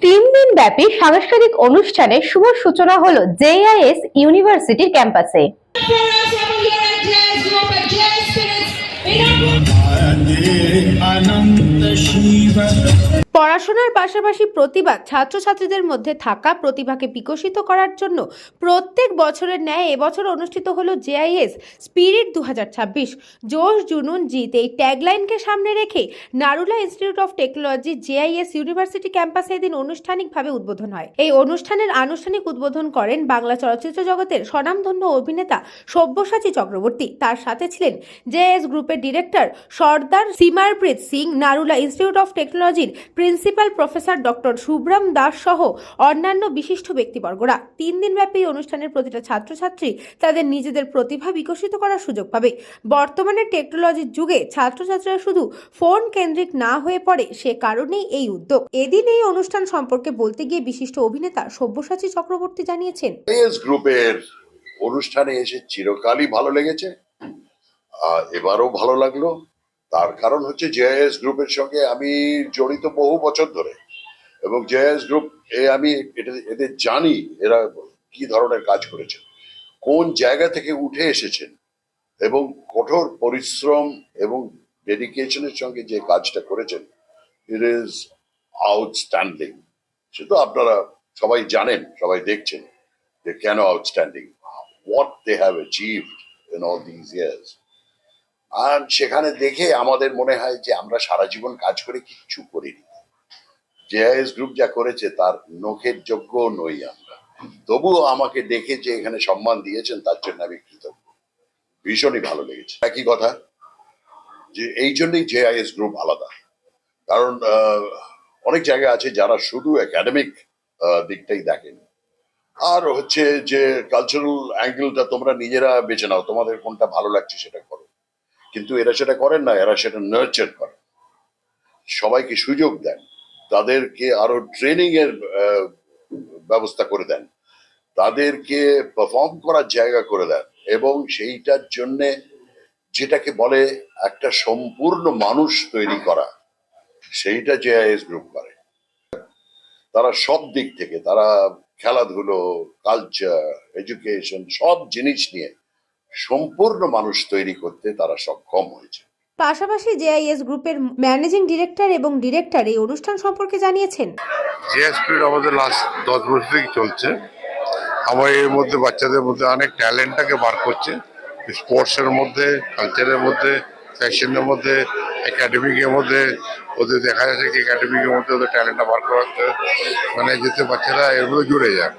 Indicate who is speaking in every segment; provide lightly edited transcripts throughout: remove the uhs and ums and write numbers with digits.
Speaker 1: দিন ব্যাপী সাংস্কৃতিক অনুষ্ঠানের শুভ সূচনা হলো জেআইএস ইউনিভার্সিটির ক্যাম্পাসে। পড়াশোনার পাশাপাশি প্রতিভা ছাত্রছাত্রীদের মধ্যে থাকা প্রতিভাকে বিকশিত করার জন্য প্রত্যেক বছরের ন্যায় এবছর অনুষ্ঠিত হলো জেআইএস স্পিরিট 2026 জোশ জুনুন জিত। এই ট্যাগলাইনকে সামনে রেখে Narula Institute of technology JIS university ক্যাম্পাসে এদিন আনুষ্ঠানিকভাবে উদ্বোধন হয়। এই অনুষ্ঠানের আনুষ্ঠানিক উদ্বোধন করেন বাংলা চলচ্চিত্র জগতের স্বনামধন্য অভিনেতা সব্যসাচী চক্রবর্তী। তার সাথে ছিলেন জেএস গ্রুপের director Sardar Simarpreet Singh, Narula Institute of টেকনোলজির principal professor doctor Shubhram Das সহ অন্যান্য বিশিষ্ট ব্যক্তিবর্গরা। 3 দিনব্যাপী অনুষ্ঠানের প্রতিটা ছাত্রছাত্রী তাদের নিজেদের প্রতিভা বিকশিত করার সুযোগ পাবে। বর্তমানে টেকনোলজির যুগে ছাত্রছাত্রীরা শুধু ফোন কেন্দ্রিক না হয়ে পড়ে, সে কারণেই এই উদ্যোগ। এদিন এই অনুষ্ঠান সম্পর্কে বলতে গিয়ে বিশিষ্ট অভিনেতা সব্যসাচী চক্রবর্তী জানিয়েছেন,
Speaker 2: এস গ্রুপের অনুষ্ঠানে এসে চিরকালই ভালো লেগেছে, এবারও ভালো লাগলো। তার কারণ হচ্ছে জেএস গ্রুপের সঙ্গে আমি জড়িত বহু বছর ধরে, এবং জেএস গ্রুপ আমি এদের জানি এরা কি ধরনের কাজ করেছেন, কোন জায়গা থেকে উঠে এসেছেন, এবং কঠোর পরিশ্রম এবং ডেডিকেশনের সঙ্গে যে কাজটা করেছেন, ইট ইজ আউটস্ট্যান্ডিং। সেটা আপনারা সবাই জানেন, সবাই দেখছেন যে কেন outstanding, what they have achieved in all these years. আর সেখানে দেখে আমাদের মনে হয় যে আমরা সারা জীবন কাজ করে কিচ্ছু করিনি। জেআইএস গ্রুপ যা করেছে তার নখের যোগ্য নই আমরা, তবুও আমাকে দেখে যে এখানে সম্মান দিয়েছেন তার জন্য আমি কৃতজ্ঞ। ভীষণই ভালো লেগেছে। একই কথা যে এই জন্যই জেআইএস গ্রুপ আলাদা, কারণ অনেক জায়গা আছে যারা শুধু একাডেমিক দিকটাই দেখেন, আর হচ্ছে যে কালচারাল অ্যাঙ্গেলটা তোমরা নিজেরা বেছে নাও, তোমাদের কোনটা ভালো লাগছে সেটা করো। কিন্তু এরা সেটা করেন না, এরা সেটা নার্চার করে, সবাইকে সুযোগ দেন, তাদেরকে আরো ট্রেনিং এর ব্যবস্থা করে দেন, তাদেরকে পারফর্ম করার জায়গা করে দেন, এবং সেইটার জন্য যেটাকে বলে একটা সম্পূর্ণ মানুষ তৈরি করা, সেইটা জেআইএস গ্রুপ করে। তারা সব দিক থেকে, তারা খেলাধুলো, কালচার, এডুকেশন, সব জিনিস নিয়ে সম্পূর্ণ মানুষ তৈরি করতে তারা সক্ষম হয়েছে।
Speaker 1: পাশাপাশি জেআইএস গ্রুপের ম্যানেজিং ডিরেক্টর এবং ডিরেক্টর এই অনুষ্ঠান সম্পর্কে জানিয়েছেন,
Speaker 3: জেএস স্পিরিট আমাদের লাস্ট 10 বছর থেকে চলছে। আমার এর মধ্যে বাচ্চাদের মধ্যে অনেক ট্যালেন্টটাকে বার করছে, স্পোর্টসের মধ্যে, কালচারের মধ্যে, ফ্যাশনের মধ্যে, একাডেমিকের মধ্যে। ওদের দেখা যাচ্ছে কি একাডেমিকের মধ্যে ওদের ট্যালেন্টটা বার করাচ্ছে, মানে যাতে বাচ্চারা এর মধ্যে জুড়ে যায়।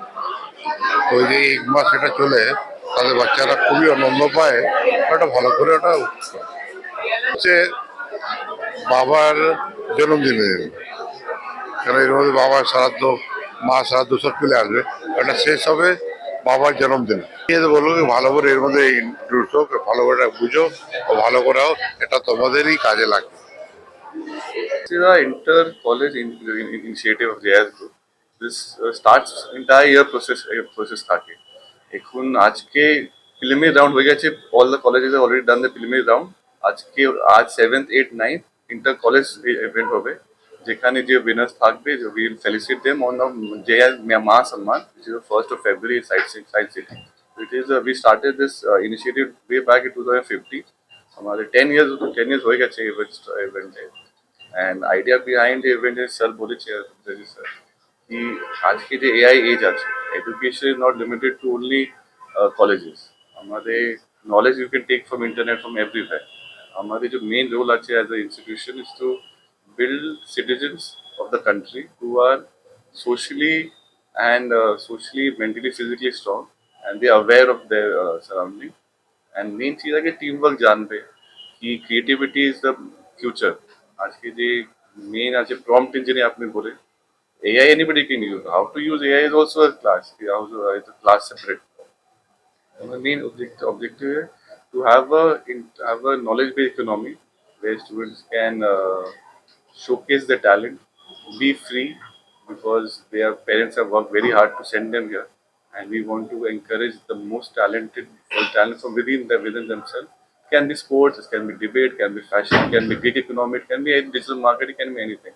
Speaker 3: ওই যে 1 মাস এটা চলে, তাদের বাচ্চারা খুবই আনন্দ পায়, ওটা ভালো করে ওটা হচ্ছে বাবার জন্মদিনে, কারণ এর মধ্যে বাবার শ্রাদ্ধ, মা শ্রাদ্ধ সব চলে আসবে, এটা শেষ হবে বাবার জন্মদিন। বলবো ভালো করে এর মধ্যে ইনক্লুড হোক, ভালো করে বুঝো ও ভালো করাও, এটা তোমাদেরই কাজে লাগবে।
Speaker 4: Inter college initiative of JS Group. This starts entire year process থাকে। এখন আজকে প্রিলিমিনারি রাউন্ড হয়ে গেছে, all the colleges have already done the preliminary round. আজ 7th 8th 9th inter college event হবে, যেখানে যে উইনার্স থাকবে, we will felicitate them on JS মা সম্মান, which is the 1st of February in Science City. It is we started this initiative way back in 2015. हमारे 10 years হয়ে গেছে ইভেন্টে। And idea behind the event is sir बोले sir कि आज की जो AI एज আছে, education is not limited to only colleges. हमारे knowledge you can take from internet from everywhere. हमारे जो main role আছে as an institution is to build citizens of the country who are socially and mentally, physically strong, and they are aware of their surrounding. And main चीज है कि teamwork जानबे कि creativity is the future. आज के जो main आज prompt engineer आपने बोले, AI anybody can use. How to use AI is also a class. It's a class separate. And the main objective is to have a knowledge-based economy where students can showcase their talent, be free, because their parents have worked very hard to send them here, and we want to encourage the most talent from within themselves. Can be sports, it can be debate, can be fashion, can be gig economy, it can be digital marketing, can be anything.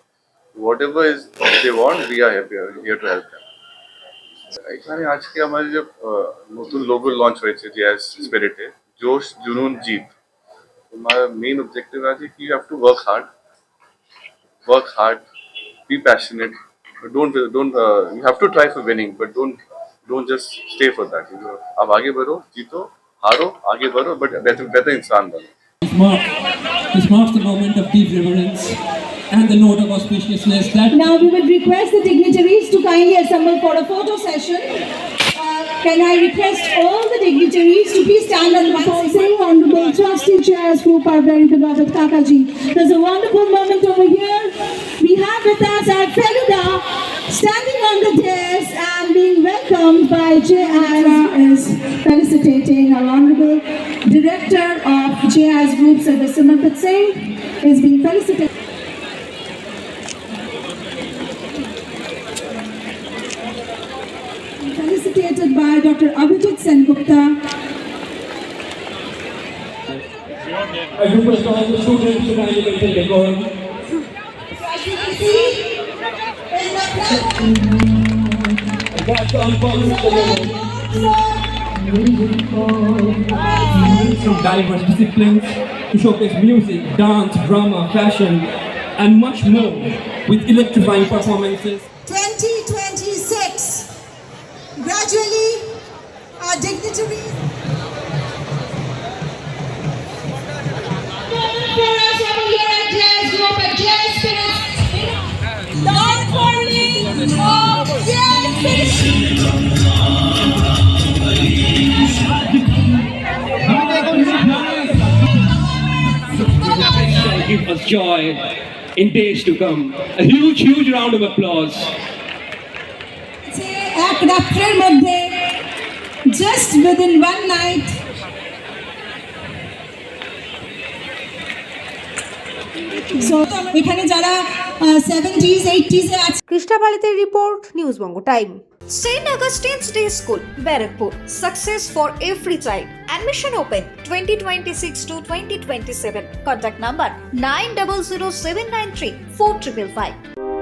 Speaker 4: whatever is they want, we are here to help them. এখানে আজকে আমাদের যে নতুন logo launch হয়েছে JS স্পিরিটে, জোশ জুনুন জিত। তোমার মেইন অবজেক্টিভ আছে কি, you have to work hard, be passionate, but don't you have to try for winning, but don't just stay for that. अब आगे बढ़ो, जीतो, हारो, आगे बढ़ो, but better इंसान बनो।
Speaker 5: This marks the moment of deep reverence and the note of auspiciousness that
Speaker 6: Now we would request the dignitaries to kindly assemble for a photo session. Can I request all the dignitaries to please stand on one side? Honorable Trustee Chairs Group, our very beloved Kakaji. There's a wonderful moment over here. We have with us our Feluda standing on the dais and being welcomed by JIS, felicitating our Honorable Director of JIS Group, Sir Simarpit Singh, is being felicitated. Felicitated by Dr. Abhijit Sengupta.
Speaker 5: I request all the students to kindly maintain decorum. That's the unfortunate from diverse disciplines to showcase music, dance, drama, fashion, and much more with electrifying performances.
Speaker 6: 2026. Gradually, our dignitaries. For us over here at JIS Group and JIS Spirit, the unfolding of JIS Spirit.
Speaker 5: Shall give us joy in days to come. A huge round of applause.
Speaker 6: এক রাত্রের মধ্যে, just within one night, so এখানে যারা 70s 80s এ আছে
Speaker 1: Krishna পালিতের report, news Banga time.
Speaker 7: St. Augustine's Day School, Barakpur. Success for every child. Admission open 2026 to 2027. Contact number 900793 4555.